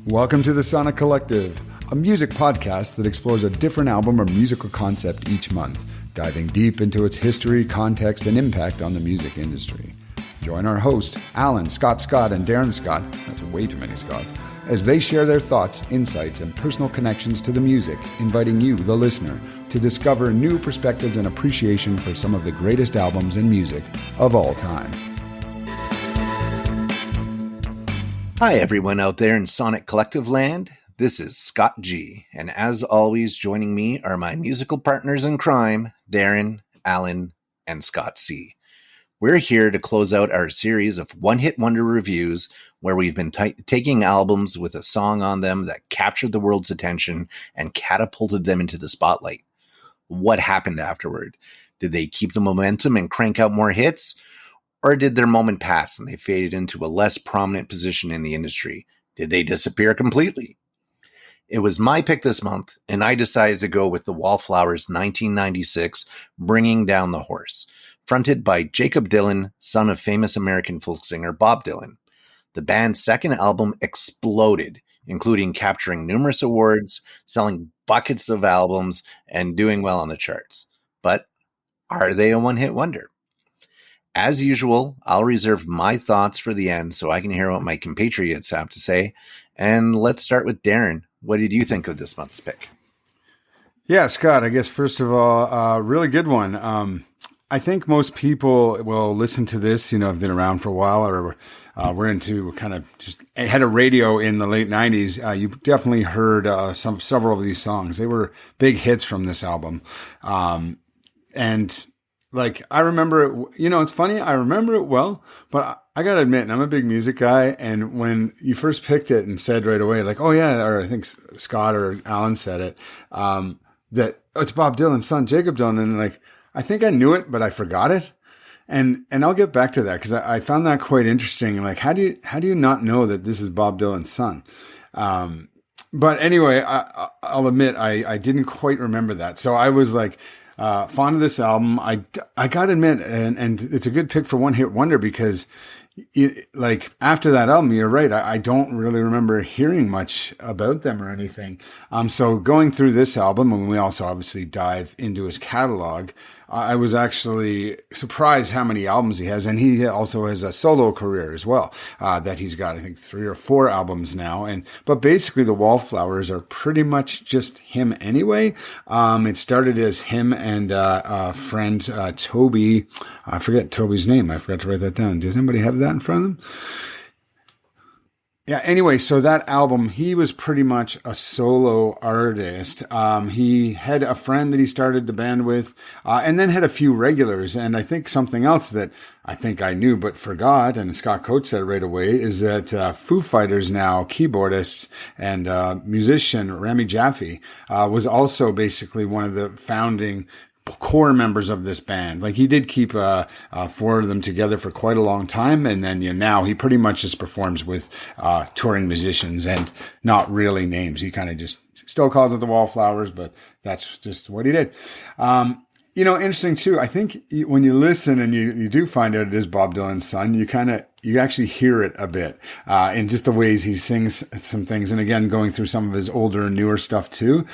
Welcome to the Sonic Collective, a music podcast that explores a different album or musical concept each month, diving deep into its history, context, and impact on the music industry. Join our hosts, Alan, Scott, and Darren Scott, that's way too many Scotts, as they share their thoughts, insights, and personal connections to the music, inviting you, the listener, to discover new perspectives and appreciation for some of the greatest albums and music of all time. Hi, everyone out there in Sonic Collective land. This is Scott G. And as always, joining me are my musical partners in crime, Darren, Alan, and Scott C. We're here to close out our series of one-hit wonder reviews where we've been taking albums with a song on them that captured the world's attention and catapulted them into the spotlight. What happened afterward? Did they keep the momentum and crank out more hits? Or did their moment pass and they faded into a less prominent position in the industry? Did they disappear completely? It was my pick this month, and I decided to go with the Wallflowers 1996 Bringing Down the Horse, fronted by Jakob Dylan, son of famous American folk singer Bob Dylan. The band's second album exploded, including capturing numerous awards, selling buckets of albums, and doing well on the charts. But are they a one-hit wonder? As usual, I'll reserve my thoughts for the end so I can hear what my compatriots have to say. And let's start with Darren. What did you think of this month's pick? Yeah, Scott, I guess first of all, really good one. I think most people will listen to this, have been around for a while or we're into kind of just had a radio in the late 90s. You've definitely heard several of these songs. They were big hits from this album. And I remember it, it's funny. I remember it well, but I got to admit, I'm a big music guy. And when you first picked it and said right away, oh yeah, or I think Scott or Alan said it, it's Bob Dylan's son, Jakob Dylan. And I think I knew it, but I forgot it. And I'll get back to that because I found that quite interesting. How do you not know that this is Bob Dylan's son? But anyway, I'll admit, I didn't quite remember that. So I was fond of this album. I gotta admit, and it's a good pick for one hit wonder because after that album, you're right. I don't really remember hearing much about them or anything. So going through this album, and we also obviously dive into his catalog, I was actually surprised how many albums he has. And he also has a solo career as well, that he's got, I think 3 or 4 albums now. But basically the Wallflowers are pretty much just him anyway. It started as him and, a friend, Toby. I forget Toby's name. I forgot to write that down. Does anybody have that in front of them? Yeah, anyway, so that album, he was pretty much a solo artist. He had a friend that he started the band with, and then had a few regulars. And I think something else that I think I knew but forgot, and Scott Coates said right away, is that Foo Fighters now keyboardist and musician Rami Jaffe was also basically one of the founding core members of this band. He did keep 4 of them together for quite a long time, and then now he pretty much just performs with touring musicians and not really names. He kind of just still calls it the Wallflowers, but that's just what he did. Interesting too. I think when you listen and you do find out it is Bob Dylan's son, you actually hear it a bit, in just the ways he sings some things. And again, going through some of his older and newer stuff too,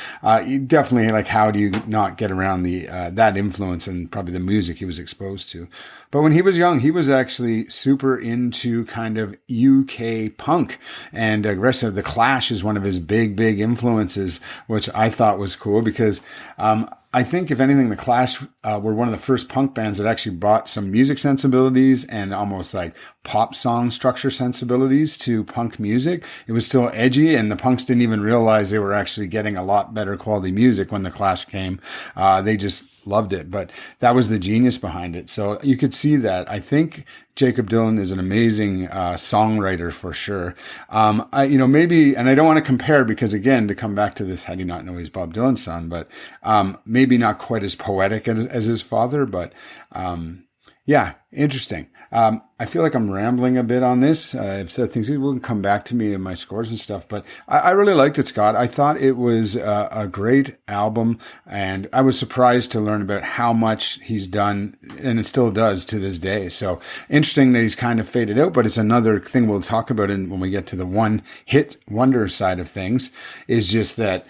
you definitely how do you not get around that influence and probably the music he was exposed to. But when he was young, he was actually super into kind of UK punk and aggressive. The Clash is one of his big influences, which I thought was cool because, I think, if anything, the Clash were one of the first punk bands that actually brought some music sensibilities and almost pop song structure sensibilities to punk music. It was still edgy, and the punks didn't even realize they were actually getting a lot better quality music when the Clash came. They just loved it, but that was the genius behind it. So you could see that. I think Jakob Dylan is an amazing songwriter for sure. Maybe, and I don't want to compare because again, to come back to this, how do you not know he's Bob Dylan's son? But maybe not quite as poetic as his father, but Yeah, interesting. I feel like I'm rambling a bit on this. I've said things that will come back to me in my scores and stuff, but I really liked it, Scott. I thought it was a great album, and I was surprised to learn about how much he's done, and it still does to this day. So interesting that he's kind of faded out, but it's another thing we'll talk about when we get to the one hit wonder side of things, is just that,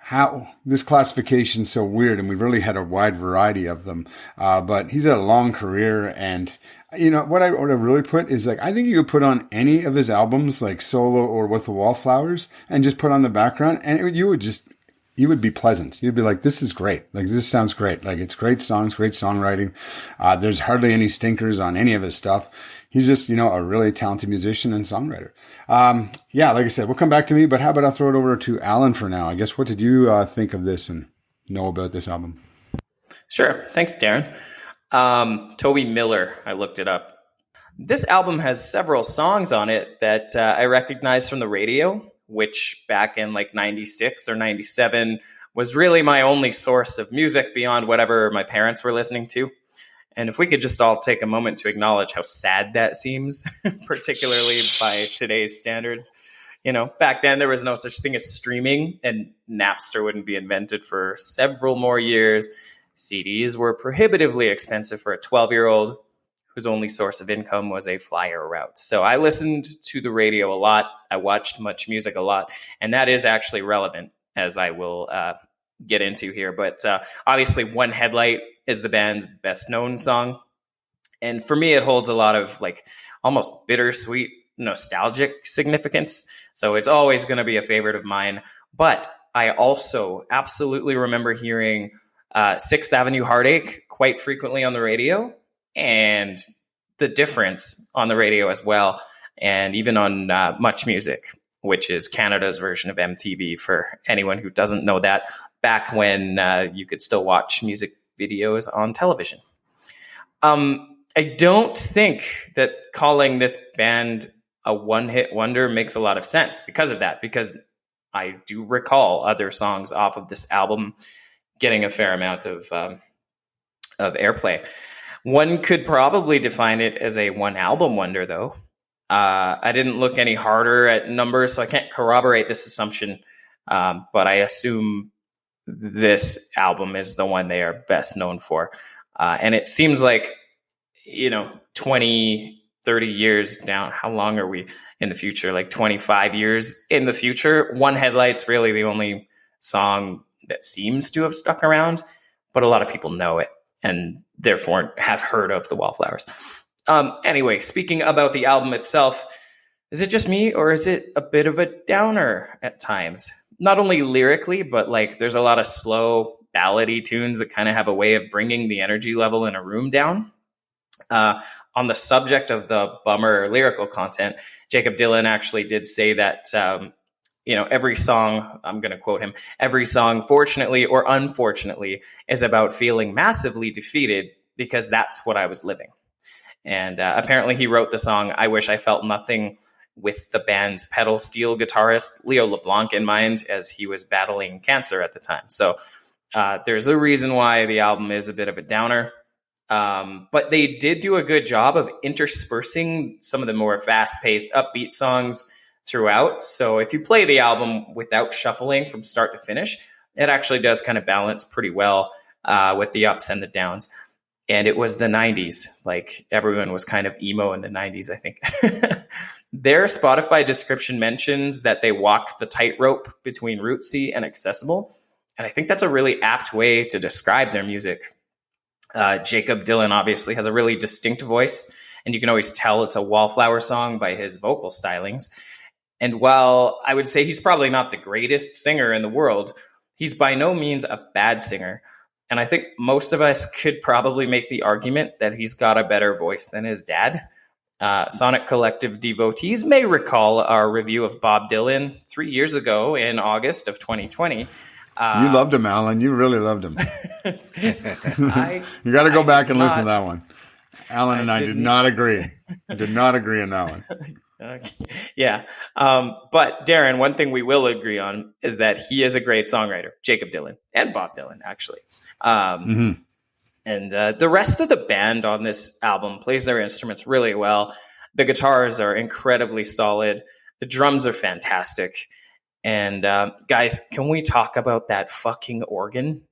how this classification is so weird, and we've really had a wide variety of them. But he's had a long career, and what I would have really put is, like, I think you could put on any of his albums, like solo or with the Wallflowers, and just put on the background, and you would be pleasant. You'd be like, this is great. Like, this sounds great. Like, it's great songs, great songwriting. There's hardly any stinkers on any of his stuff. He's just, a really talented musician and songwriter. Yeah, like I said, we'll come back to me, but how about I throw it over to Alan for now? I guess, what did you think of this and know about this album? Sure. Thanks, Darren. Toby Miller, I looked it up. This album has several songs on it that I recognized from the radio, which back in like 96 or 97 was really my only source of music beyond whatever my parents were listening to. And if we could just all take a moment to acknowledge how sad that seems, particularly by today's standards. Back then there was no such thing as streaming, and Napster wouldn't be invented for several more years. CDs were prohibitively expensive for a 12-year-old whose only source of income was a flyer route. So I listened to the radio a lot. I watched much music a lot, and that is actually relevant, as I will get into here. But obviously, One Headlight is the band's best known song. And for me, it holds a lot of like almost bittersweet, nostalgic significance. So it's always going to be a favorite of mine. But I also absolutely remember hearing Sixth Avenue Heartache quite frequently on the radio, and The Difference on the radio as well. And even on Much Music, which is Canada's version of MTV for anyone who doesn't know that, back when you could still watch music videos on television. I don't think that calling this band a one-hit wonder makes a lot of sense because of that, because I do recall other songs off of this album getting a fair amount of airplay. One could probably define it as a one-album wonder, though. I didn't look any harder at numbers, so I can't corroborate this assumption, but I assume this album is the one they are best known for. And it seems like, 20, 30 years down, how long are we in the future? Like 25 years in the future? One Headlight's really the only song that seems to have stuck around, but a lot of people know it and therefore have heard of the Wallflowers. Anyway, speaking about the album itself, is it just me or is it a bit of a downer at times? Not only lyrically, but like there's a lot of slow ballady tunes that kind of have a way of bringing the energy level in a room down. On the subject of the bummer lyrical content, Jacob Dylan actually did say that, every song, I'm going to quote him, every song, fortunately or unfortunately, is about feeling massively defeated because that's what I was living. And apparently he wrote the song I Wish I Felt Nothing with the band's pedal steel guitarist Leo LeBlanc in mind, as he was battling cancer at the time. So there's a reason why the album is a bit of a downer. But they did do a good job of interspersing some of the more fast-paced, upbeat songs throughout. So if you play the album without shuffling from start to finish, it actually does kind of balance pretty well with the ups and the downs. And it was the 90s. Like, everyone was kind of emo in the 90s, I think. Their Spotify description mentions that they walk the tightrope between rootsy and accessible. And I think that's a really apt way to describe their music. Jacob Dylan obviously has a really distinct voice, and you can always tell it's a Wallflower song by his vocal stylings. And while I would say he's probably not the greatest singer in the world, he's by no means a bad singer. And I think most of us could probably make the argument that he's got a better voice than his dad. Sonic Collective devotees may recall our review of Bob Dylan 3 years ago in August of 2020. You loved him, Alan. You really loved him. You got to go back and listen to that one. Alan and I did not agree. I did not agree on that one. Okay. Yeah. But Darren, one thing we will agree on is that he is a great songwriter, Jacob Dylan and Bob Dylan, actually. And the rest of the band on this album plays their instruments really well. The guitars are incredibly solid. The drums are fantastic. And guys, can we talk about that fucking organ?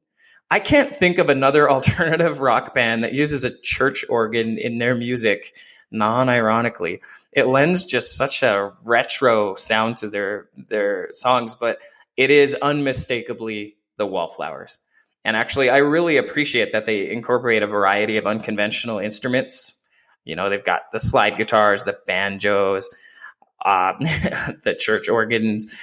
I can't think of another alternative rock band that uses a church organ in their music, non-ironically. It lends just such a retro sound to their songs, but it is unmistakably the Wallflowers. And actually, I really appreciate that they incorporate a variety of unconventional instruments. You know, they've got the slide guitars, the banjos, the church organs,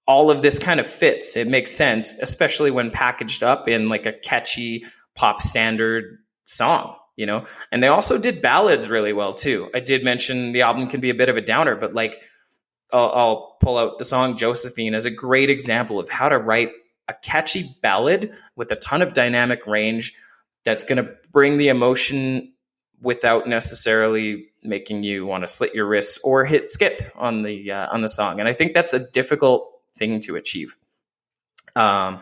all of this kind of fits. It makes sense, especially when packaged up in like a catchy pop standard song, you know? And they also did ballads really well too. I did mention the album can be a bit of a downer, but like I'll pull out the song Josephine as a great example of how to write a catchy ballad with a ton of dynamic range that's going to bring the emotion without necessarily making you want to slit your wrists or hit skip on the song. And I think that's a difficult thing to achieve. So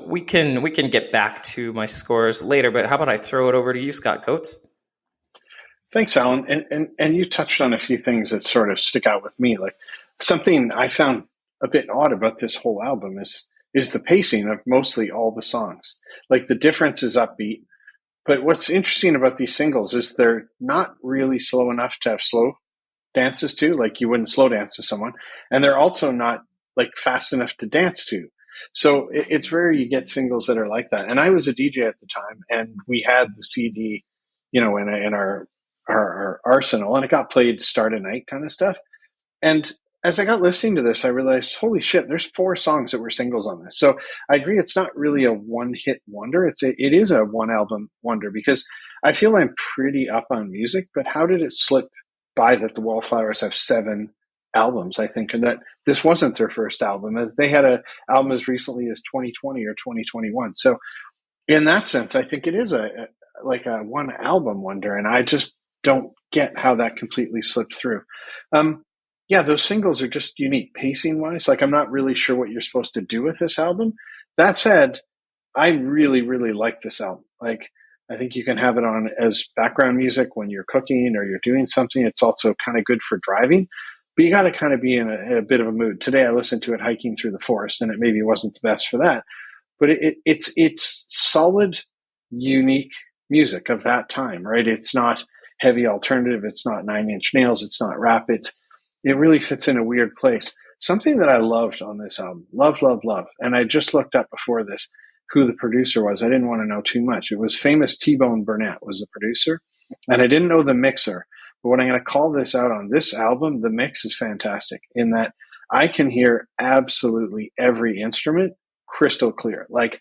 we can get back to my scores later, but how about I throw it over to you, Scott Coates? Thanks, Alan. And you touched on a few things that sort of stick out with me. Like something I found a bit odd about this whole album is the pacing of mostly all the songs. Like the difference is upbeat, but what's interesting about these singles is they're not really slow enough to have slow dances to, like you wouldn't slow dance to someone. And they're also not like fast enough to dance to. So it's rare you get singles that are like that. And I was a DJ at the time, and we had the CD, you know, in our arsenal, and it got played start of night kind of stuff. And as I got listening to this, I realized, holy shit, there's 4 songs that were singles on this. So I agree, it's not really a one-hit wonder. It is a one-album wonder, because I feel I'm pretty up on music, but how did it slip by that the Wallflowers have 7 albums, I think, and that this wasn't their first album. They had an album as recently as 2020 or 2021. So in that sense, I think it is a one-album wonder, and I just don't get how that completely slipped through. Those singles are just unique pacing wise. Like, I'm not really sure what you're supposed to do with this album. That said, I really, really like this album. Like, I think you can have it on as background music when you're cooking or you're doing something. It's also kind of good for driving, but you got to kind of be in a bit of a mood. Today, I listened to it hiking through the forest, and it maybe wasn't the best for that, but it's solid, unique music of that time, right? It's not heavy alternative. It's not Nine Inch Nails. It's not rap. It really fits in a weird place. Something that I loved on this album, love, and I just looked up before this who the producer was. I didn't want to know too much. It was famous T-Bone Burnett was the producer, and I didn't know the mixer. But what I'm going to call this out on this album, the mix is fantastic in that I can hear absolutely every instrument crystal clear. Like,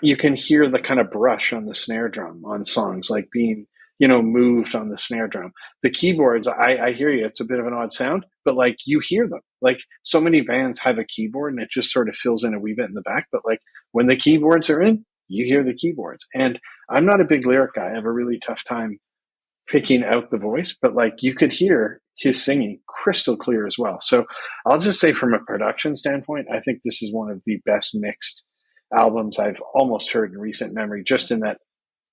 you can hear the kind of brush on the snare drum on songs, like being, moved on the snare drum. The keyboards, I hear you. It's a bit of an odd sound, but like you hear them. Like, so many bands have a keyboard and it just sort of fills in a wee bit in the back. But like when the keyboards are in, you hear the keyboards. And I'm not a big lyric guy. I have a really tough time picking out the voice, but like you could hear his singing crystal clear as well. So I'll just say, from a production standpoint, I think this is one of the best mixed albums I've almost heard in recent memory, just in that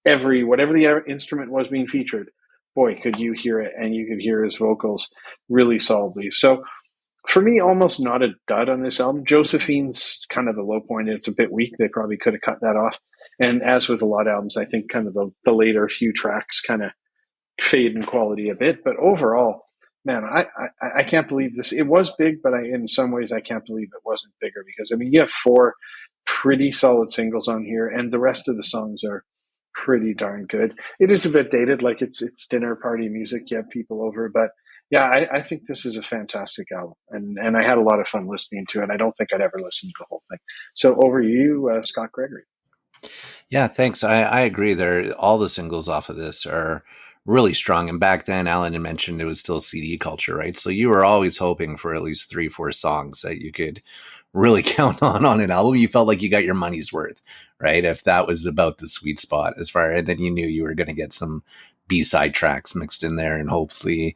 whatever the instrument was being featured, boy, could you hear it, and you could hear his vocals really solidly. So for me, almost not a dud on this album. Josephine's kind of the low point. It's a bit weak. They probably could have cut that off. And as with a lot of albums, I think kind of the later few tracks kind of fade in quality a bit. But overall, man, I can't believe this. It was big, but in some ways I can't believe it wasn't bigger, because I mean, you have 4 pretty solid singles on here, and the rest of the songs are pretty darn good. It is a bit dated, like it's dinner party music. You have people over, but yeah, I think this is a fantastic album, and I had a lot of fun listening to it. I don't think I'd ever listen to the whole thing. So over to you, Scott Gregory. Yeah, thanks. I agree. All the singles off of this are really strong. And back then, Alan had mentioned it was still CD culture, right? So you were always hoping for at least 3-4 songs that you could really count on an album. You felt like you got your money's worth, right? If that was about the sweet spot and then you knew you were going to get some B-side tracks mixed in there, and hopefully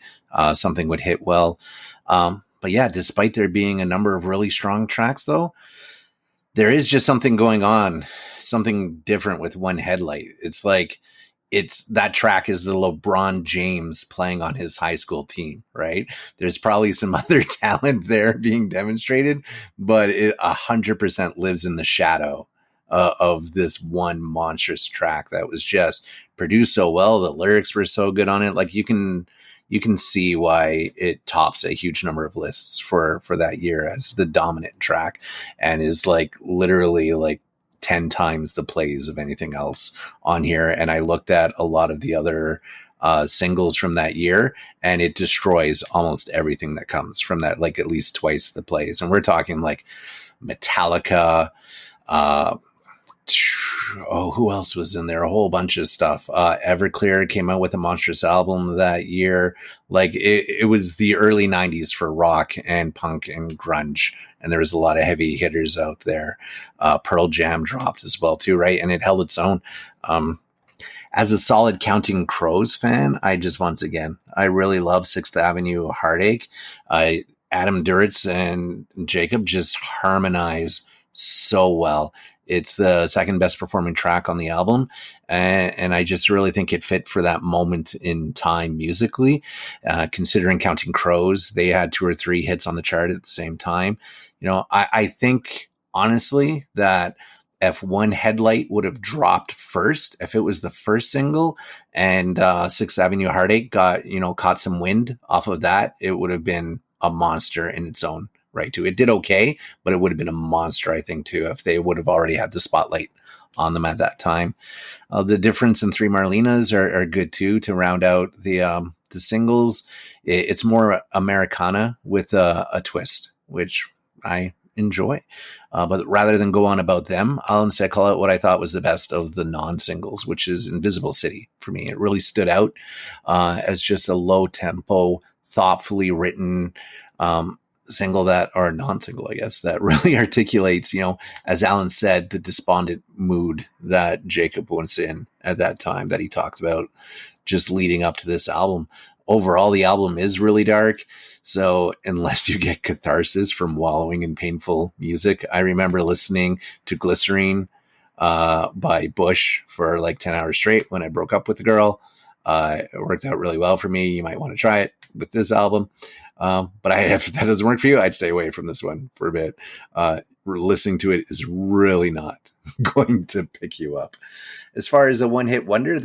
something would hit well. But yeah, despite there being a number of really strong tracks, though, there is just something going on something different with One Headlight. It's like, it's that track is the LeBron James playing on his high school team, right? There's probably some other talent there being demonstrated, but it 100% lives in the shadow of this one monstrous track that was just produced so well. The lyrics were so good on it. Like you can see why it tops a huge number of lists for that year as the dominant track, and is like literally like 10 times the plays of anything else on here. And I looked at a lot of the other singles from that year, and it destroys almost everything that comes from that, like at least twice the plays. And we're talking like Metallica, who else was in there? A whole bunch of stuff. Everclear came out with a monstrous album that year. Like it was the early 90s for rock and punk and grunge, and there was a lot of heavy hitters out there. Pearl Jam dropped as well too, right? And it held its own. As a solid Counting Crows fan, I really love Sixth Avenue Heartache. Adam Duritz and Jacob just harmonize so well. It's the second best performing track on the album. And I just really think it fit for that moment in time musically. Considering Counting Crows, they had 2 or 3 hits on the chart at the same time. I think honestly that if One Headlight would have dropped first, if it was the first single and Sixth Avenue Heartache caught some wind off of that, it would have been a monster in its own right too. It did okay, but it would have been a monster, I think, too, if they would have already had the spotlight on them at that time. The Difference and Three Marlenas are good too to round out the singles. It's more Americana with a twist, which I enjoy. But rather than go on about them, I'll instead call out what I thought was the best of the non-singles, which is Invisible City for me. It really stood out as just a low tempo, thoughtfully written single or non-single, I guess, that really articulates, as Alan said, the despondent mood that Jacob was in at that time that he talked about just leading up to this album. Overall, the album is really dark. So unless you get catharsis from wallowing in painful music, I remember listening to Glycerine by Bush for like 10 hours straight when I broke up with a girl. It worked out really well for me. You might want to try it with this album. But if that doesn't work for you, I'd stay away from this one for a bit. Listening to it is really not going to pick you up. As far as a one-hit wonder,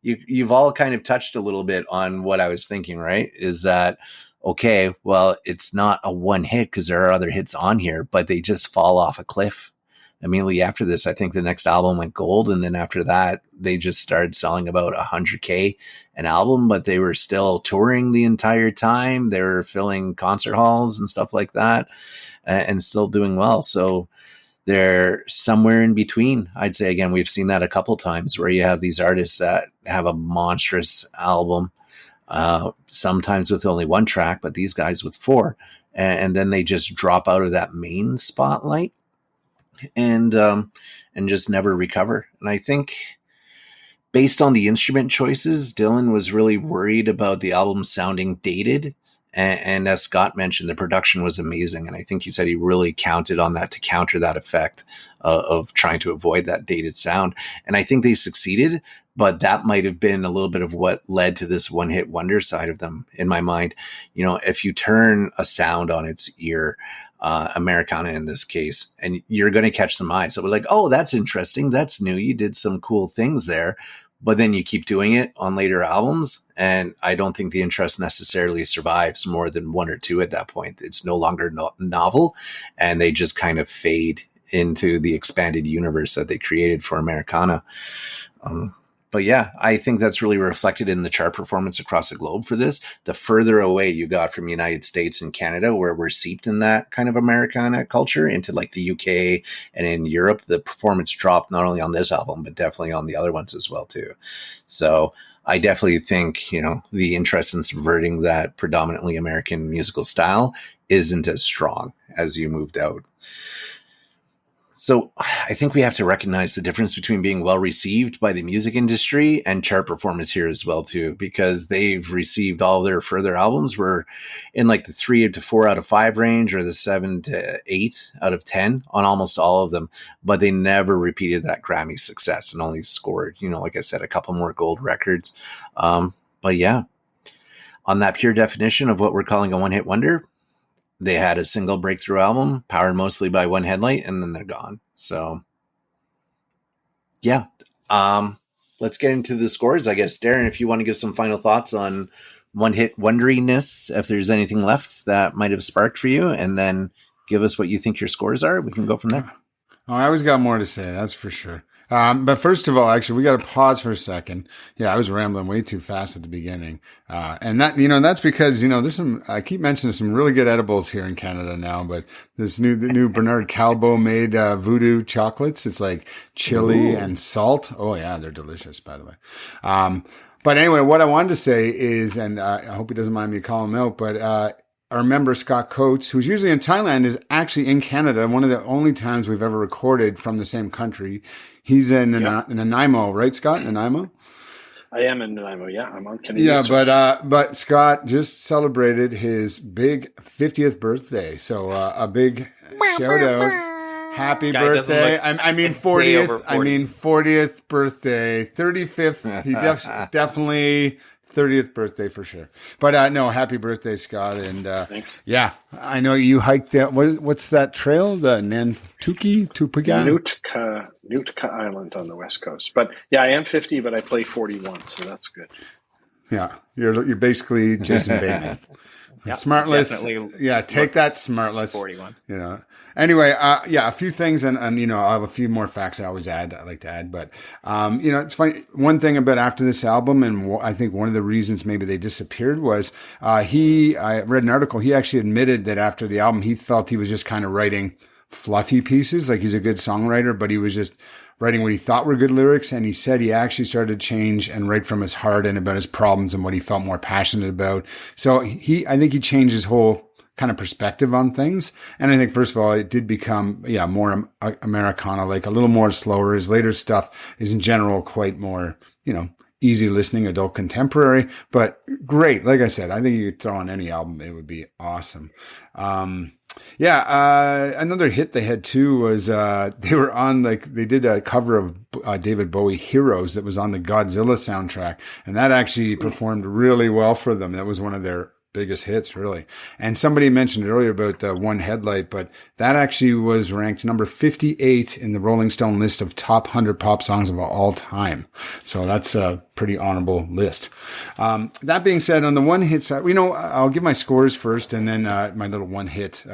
you've all kind of touched a little bit on what I was thinking, right? Is that, okay, well, it's not a one hit because there are other hits on here, but they just fall off a cliff. Immediately after this, I think the next album went gold. And then after that, they just started selling about 100K an album, but they were still touring the entire time. They were filling concert halls and stuff like that and still doing well. So they're somewhere in between. I'd say, again, we've seen that a couple times where you have these artists that have a monstrous album, sometimes with only 1 track, but these guys with 4. And then they just drop out of that main spotlight and just never recover. And I think based on the instrument choices, Dylan was really worried about the album sounding dated. And as Scott mentioned, the production was amazing. And I think he said he really counted on that to counter that effect of trying to avoid that dated sound. And I think they succeeded, but that might have been a little bit of what led to this one-hit wonder side of them in my mind. If you turn a sound on its ear, Americana in this case, and you're going to catch some eyes. So we're like, oh, that's interesting. That's new. You did some cool things there. But then you keep doing it on later albums. And I don't think the interest necessarily survives more than 1 or 2 at that point. It's no longer novel. And they just kind of fade into the expanded universe that they created for Americana. But yeah, I think that's really reflected in the chart performance across the globe for this. The further away you got from the United States and Canada, where we're seeped in that kind of Americana culture, into like the UK and in Europe, the performance dropped not only on this album, but definitely on the other ones as well too. So I definitely think, the interest in subverting that predominantly American musical style isn't as strong as you moved out. So I think we have to recognize the difference between being well received by the music industry and chart performance here as well, too, because they've received all their further albums were in like the 3 to 4 out of 5 range or the 7 to 8 out of 10 on almost all of them. But they never repeated that Grammy success and only scored, like I said, a couple more gold records. But yeah, on that pure definition of what we're calling a one-hit wonder, they had a single breakthrough album powered mostly by one headlight, and then they're gone. So, yeah. Let's get into the scores, I guess. Darren, if you want to give some final thoughts on one-hit wonderiness, if there's anything left that might have sparked for you, and then give us what you think your scores are, we can go from there. Oh, I always got more to say, that's for sure. But first of all, actually, we got to pause for a second. Yeah, I was rambling way too fast at the beginning. And that, that's because, there's I keep mentioning some really good edibles here in Canada now, but the new Bernard Calbo made, voodoo chocolates. It's like chili and salt. Oh yeah, they're delicious, by the way. But anyway, what I wanted to say is, and I hope he doesn't mind me calling him out, but, our member, Scott Coates, who's usually in Thailand, is actually in Canada. One of the only times we've ever recorded from the same country. He's in Nanaimo, right, Scott? Nanaimo? I am in Nanaimo, yeah. I'm on Canadian. Yeah, but Scott just celebrated his big 50th birthday. So a big shout out. Happy birthday. I mean 40th. I mean 40th birthday. 35th. He definitely 30th birthday for sure. But no, happy birthday, Scott. And thanks. Yeah, I know you hiked that. What's that trail? The Tupiga? Nootka Island on the west coast. But yeah, I am 50, but I play 41, so that's good. Yeah, you're basically Jason Bateman. Yeah, Smartless. Yeah, take that, Smartless. 41. Anyway, a few things, and I have a few more facts I like to add, but, it's funny. One thing about after this album, and I think one of the reasons maybe they disappeared was, I read an article, he actually admitted that after the album, he felt he was just kind of writing fluffy pieces, like he's a good songwriter, but he was just writing what he thought were good lyrics. And he said he actually started to change and write from his heart and about his problems and what he felt more passionate about. So I think he changed his whole kind of perspective on things. And I think, first of all, it did become, more Americana, like a little more slower. His later stuff is in general quite more, easy listening, adult contemporary, but great. Like I said, I think you could throw on any album. It would be awesome. Another hit they had too was, they were on they did a cover of David Bowie Heroes that was on the Godzilla soundtrack. And that actually performed really well for them. That was one of their biggest hits, really. And somebody mentioned earlier about One Headlight, but that actually was ranked number 58 in the Rolling Stone list of top 100 pop songs of all time. So that's a pretty honorable list. That being said, on the one hit side, I'll give my scores first and then my little one hit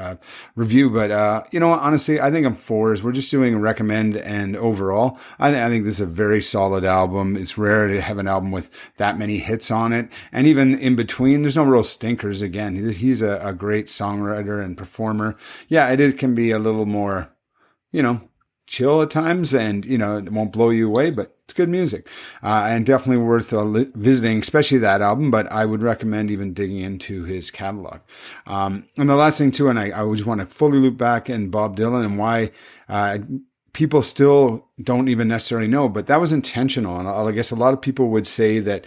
review. But, honestly, I think I'm 4s. We're just doing a recommend and overall. I think this is a very solid album. It's rare to have an album with that many hits on it. And even in between, there's no real stinkers. Again, he's a great songwriter and performer. Yeah, it can be a little more, chill at times and, it won't blow you away, but it's good music. And definitely worth visiting, especially that album, but I would recommend even digging into his catalog. And the last thing too, and I always want to fully loop back in Bob Dylan and why, people still don't even necessarily know, but that was intentional. And I guess a lot of people would say that,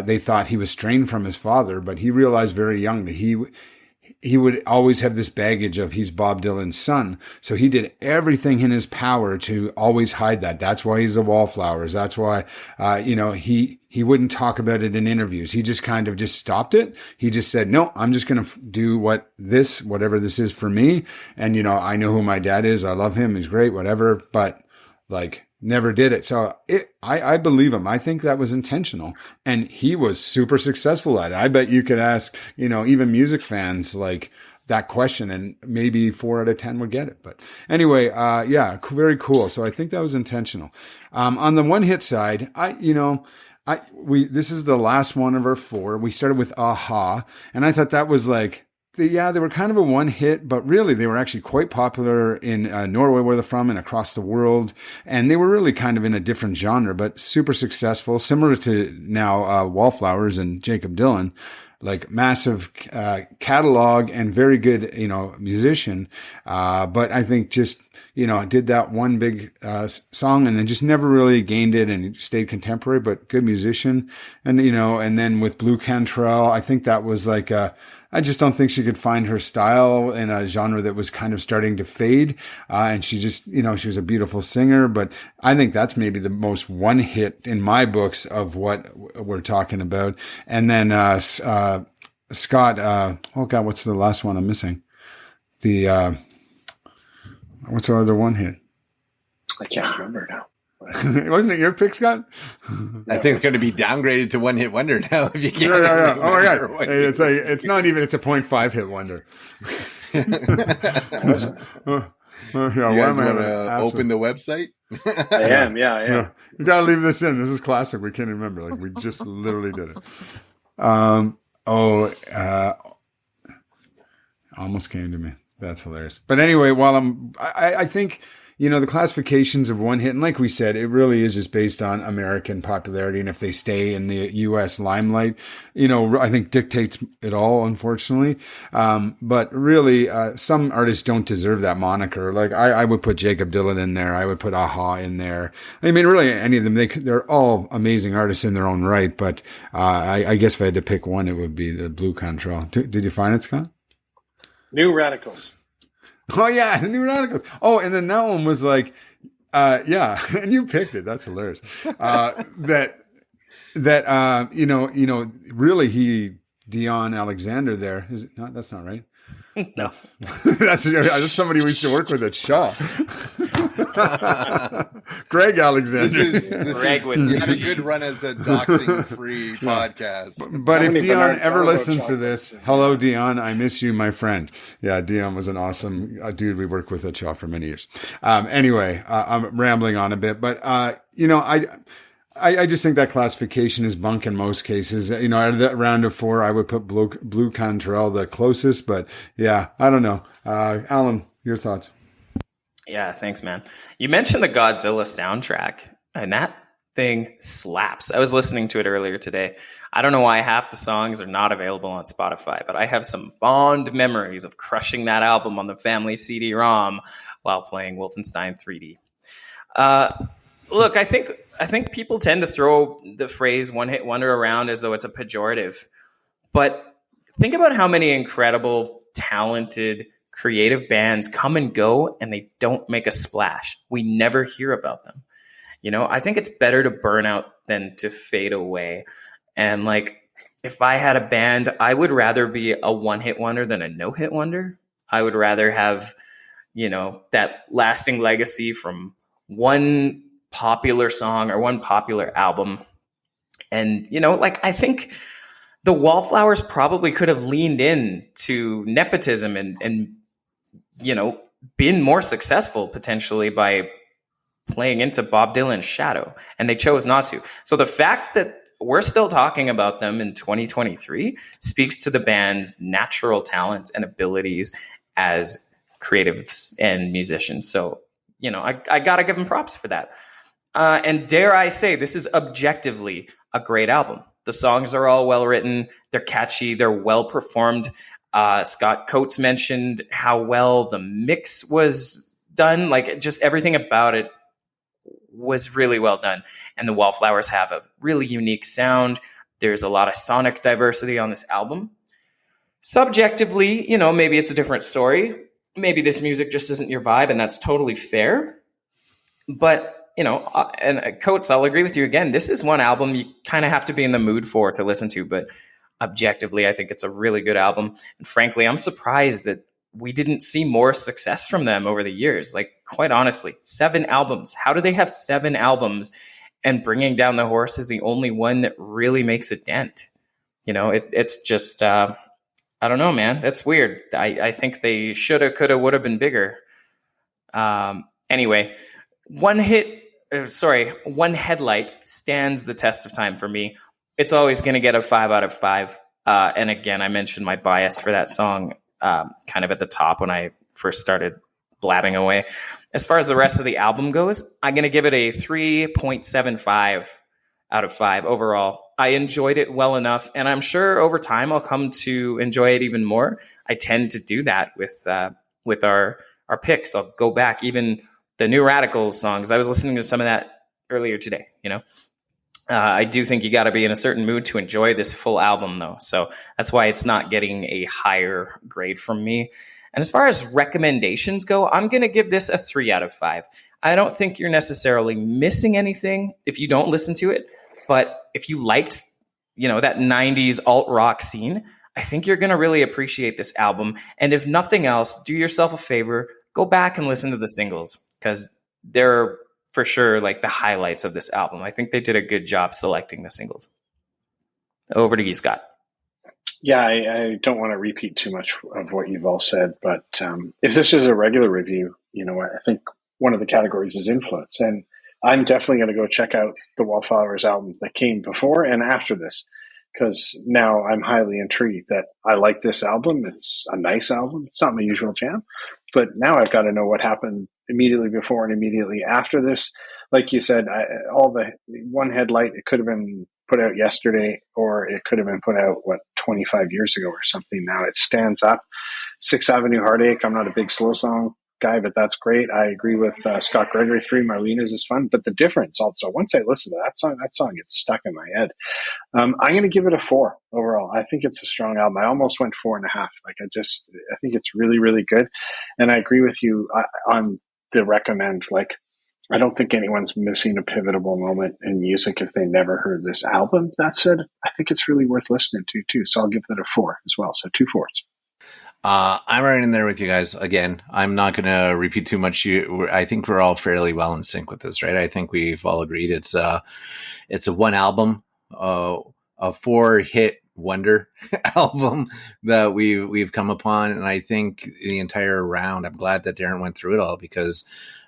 they thought he was strained from his father, but he realized very young that he would always have this baggage of he's Bob Dylan's son. So he did everything in his power to always hide that. That's why he's the Wallflowers. That's why, he wouldn't talk about it in interviews. He just kind of just stopped it. He just said, no, I'm just going to do whatever this is for me. And, I know who my dad is. I love him. He's great, whatever, but never did it. So I believe him. I think that was intentional and he was super successful at it. I bet you could ask, even music fans that question and maybe 4 out of 10 would get it. But anyway, very cool. So I think that was intentional. On the one hit side, this is the last one of our 4. We started with Aha and I thought that was they were kind of a one hit, but really they were actually quite popular in Norway, where they're from, and across the world. And they were really kind of in a different genre, but super successful, similar to now Wallflowers and Jacob Dylan. Massive catalog and very good, musician. But I think just, did that one big song and then just never really gained it and stayed contemporary, but good musician. And, and then with Blue Cantrell, I think that was like I just don't think she could find her style in a genre that was kind of starting to fade. And she just, she was a beautiful singer, but I think that's maybe the most one hit in my books of what we're talking about. And then, Scott, oh God, what's the last one I'm missing? What's our other one hit? I can't remember now. Wasn't it your pick, Scott? I think it's going to be downgraded to one hit wonder now if you can't. Yeah. Oh my God. Hey, it's not even, it's a 0.5 hit wonder. You guys want to open the website? I am. Yeah. You got to leave this in. This is classic. We can't remember. Like we just literally did it. Almost came to me. That's hilarious. But anyway, I think, the classifications of one hit, and like we said, it really is just based on American popularity. And if they stay in the U.S. limelight, I think dictates it all, unfortunately. But really, some artists don't deserve that moniker. Like I would put Jacob Dylan in there. I would put Aha in there. I mean, really, any of them, they're all amazing artists in their own right. But I guess if I had to pick one, it would be the Blue Control. Did you find it, Scott? New Radicals. Oh yeah, the New Radicals. Oh, and then that one was like, yeah, and you picked it. That's hilarious. Really, Dion Alexander there is it not? That's not right. No. That's somebody we used to work with at Shaw. Greg Alexander. Greg you had a good run as a doxing-free podcast. But if Dion ever listens to this, hello, Dion. I miss you, my friend. Yeah, Dion was an awesome dude we worked with at Shaw for many years. Anyway, I'm rambling on a bit, but, I just think that classification is bunk in most cases. Out of that round of four, I would put Blue Cantrell the closest, but yeah, I don't know. Alan, your thoughts? Yeah, thanks, man. You mentioned the Godzilla soundtrack, and that thing slaps. I was listening to it earlier today. I don't know why half the songs are not available on Spotify, but I have some fond memories of crushing that album on the family CD-ROM while playing Wolfenstein 3D. Look, I think people tend to throw the phrase one-hit wonder around as though it's a pejorative. But think about how many incredible, talented, creative bands come and go and they don't make a splash. We never hear about them. I think it's better to burn out than to fade away. And like, if I had a band, I would rather be a one-hit wonder than a no-hit wonder. I would rather have, that lasting legacy from one popular song or one popular album. And, I think the Wallflowers probably could have leaned in to nepotism and been more successful potentially by playing into Bob Dylan's shadow. And they chose not to. So the fact that we're still talking about them in 2023 speaks to the band's natural talent and abilities as creatives and musicians. So, I got to give them props for that. And dare I say, this is objectively a great album. The songs are all well written. They're catchy. They're well performed. Scott Coates mentioned how well the mix was done. Like, just everything about it was really well done. And the Wallflowers have a really unique sound. There's a lot of sonic diversity on this album. Subjectively, maybe it's a different story. Maybe this music just isn't your vibe, and that's totally fair. But and Coates, I'll agree with you again. This is one album you kind of have to be in the mood for to listen to, but objectively, I think it's a really good album. And frankly, I'm surprised that we didn't see more success from them over the years. Like, quite honestly, 7 albums. How do they have 7 albums and Bringing Down the Horse is the only one that really makes a dent? It's just, I don't know, man. That's weird. I think they shoulda, coulda, woulda been bigger. Anyway, One Headlight stands the test of time for me. It's always going to get a 5 out of 5. And again, I mentioned my bias for that song kind of at the top when I first started blabbing away. As far as the rest of the album goes, I'm going to give it a 3.75 out of 5 overall. I enjoyed it well enough, and I'm sure over time I'll come to enjoy it even more. I tend to do that with our our picks. I'll go back, even the New Radicals songs. I was listening to some of that earlier today, I do think you got to be in a certain mood to enjoy this full album, though. So that's why it's not getting a higher grade from me. And as far as recommendations go, I'm going to give this a 3 out of 5. I don't think you're necessarily missing anything if you don't listen to it. But if you liked, that 90s alt rock scene, I think you're going to really appreciate this album. And if nothing else, do yourself a favor, go back and listen to the singles, because they're for sure like the highlights of this album. I think they did a good job selecting the singles. Over to you, Scott. Yeah, I don't want to repeat too much of what you've all said, but if this is a regular review, I think one of the categories is influence. And I'm definitely going to go check out the Wallflowers album that came before and after this, because now I'm highly intrigued that I like this album. It's a nice album. It's not my usual jam, but now I've got to know what happened immediately before and immediately after this. Like you said, all the one Headlight, it could have been put out yesterday, or it could have been put out 25 years ago or something. Now it stands up. 6th Avenue Heartache, I'm not a big slow song guy, but that's great. I agree with Scott Gregory. 3 Marlena's is fun, but the difference also, once I listen to that song gets stuck in my head. I'm going to give it a 4 overall. I think it's a strong album. I almost went 4.5. I think it's really, really good. And I agree with you on the recommend. I don't think anyone's missing a pivotal moment in music if they never heard this album. That said, I think it's really worth listening to too. So I'll give that a 4 as well. So 2 4s. I'm right in there with you guys. Again, I'm not going to repeat too much. I think we're all fairly well in sync with this, right? I think we've all agreed it's a one album, a 4-hit wonder album that we've come upon. And I think the entire round, I'm glad that Darren went through it all, because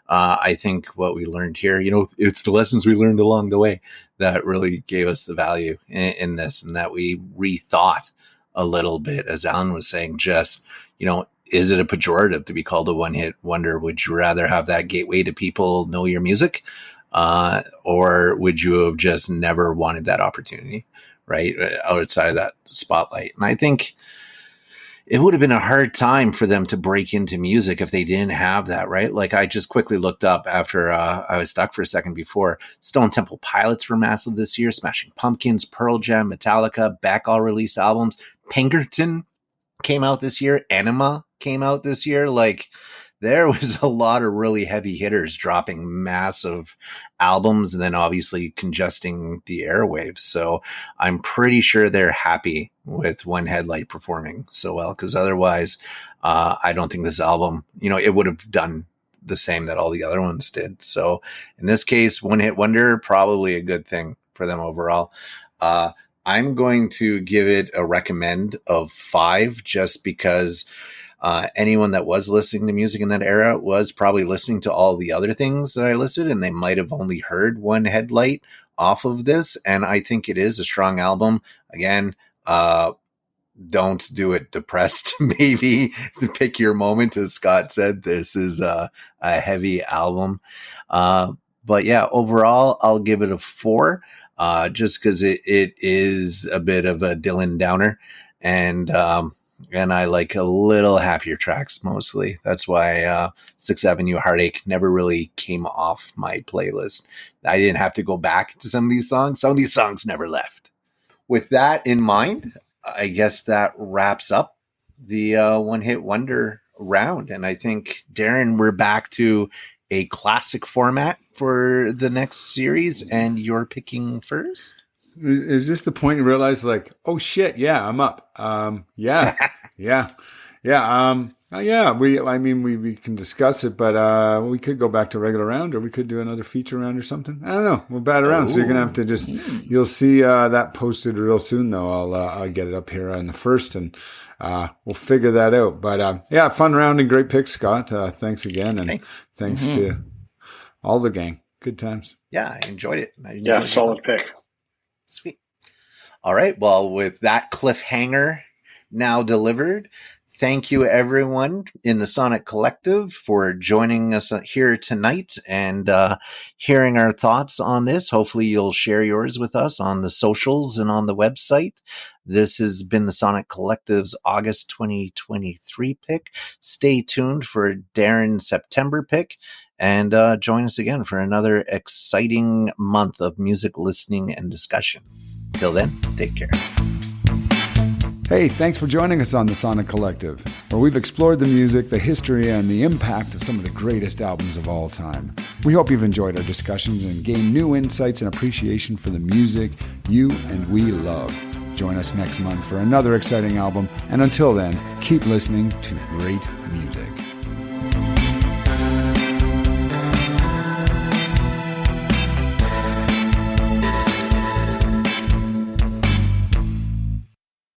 I think what we learned here, it's the lessons we learned along the way that really gave us the value in this, and that we rethought a little bit, as Alan was saying, just, is it a pejorative to be called a one-hit wonder? Would you rather have that gateway to people know your music? Or would you have just never wanted that opportunity, right? Outside of that spotlight. And I think it would have been a hard time for them to break into music if they didn't have that, right? Like, I just quickly looked up after I was stuck for a second before. Stone Temple Pilots were massive this year. Smashing Pumpkins, Pearl Jam, Metallica, Beck all released albums. Pinkerton came out this year. Enema came out this year. Like, there was a lot of really heavy hitters dropping massive albums and then obviously congesting the airwaves. So I'm pretty sure they're happy with One Headlight performing so well, because otherwise I don't think this album, it would have done the same that all the other ones did. So in this case, one hit wonder, probably a good thing for them overall. I'm going to give it a recommend of 5, just because anyone that was listening to music in that era was probably listening to all the other things that I listed, and they might have only heard One Headlight off of this. And I think it is a strong album. Again, don't do it depressed. Maybe pick your moment. As Scott said, this is a heavy album. But yeah, overall, I'll give it a 4, just because it is a bit of a Dylan downer. And I like a little happier tracks mostly. That's why 6th Avenue Heartache never really came off my playlist. I didn't have to go back to some of these songs. Some of these songs never left. With that in mind, I guess that wraps up the one hit wonder round. And I think, Darren, we're back to a classic format for the next series, and you're picking first. Is this the point you realize, like, oh shit, yeah, I'm up. Yeah. We can discuss it, but we could go back to regular round, or we could do another feature round or something. I don't know. We'll bat around. So you're gonna have to just. You'll see that posted real soon, though. I'll get it up here on the first, and we'll figure that out. But fun round and great pick, Scott. Thanks again, and thanks to all the gang. Good times. Yeah, I enjoyed it. Solid pick. Sweet. All right. Well, with that cliffhanger now delivered, thank you, everyone in the Sonic Collective, for joining us here tonight and hearing our thoughts on this. Hopefully, you'll share yours with us on the socials and on the website. This has been the Sonic Collective's August 2023 pick. Stay tuned for Darren's September pick, and join us again for another exciting month of music listening and discussion. Till then, take care. Hey, thanks for joining us on the Sonic Collective, where we've explored the music, the history, and the impact of some of the greatest albums of all time. We hope you've enjoyed our discussions and gained new insights and appreciation for the music you and we love. Join us next month for another exciting album, and until then, keep listening to great music.